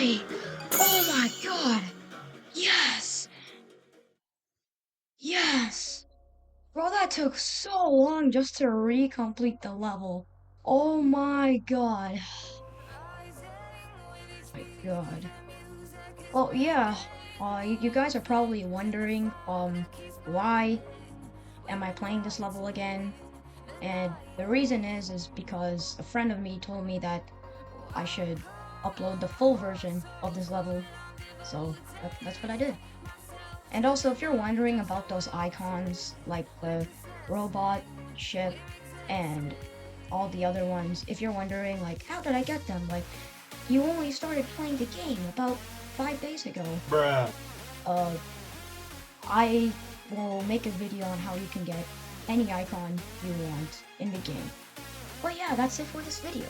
Finally! Oh my god! Yes! Yes! Bro, that took so long just to recomplete the level. Oh my god. My god. Well, yeah. You guys are probably wondering, why am I playing this level again? And the reason is because a friend of me told me that I should upload the full version of this level. So that's what I did. And also, if you're wondering about those icons, like the robot, ship, and all the other ones, if you're wondering, like, how did I get them? Like, you only started playing the game about 5 days ago. Bruh. Uh, I will make a video on how you can get any icon you want in the game. But yeah, that's it for this video.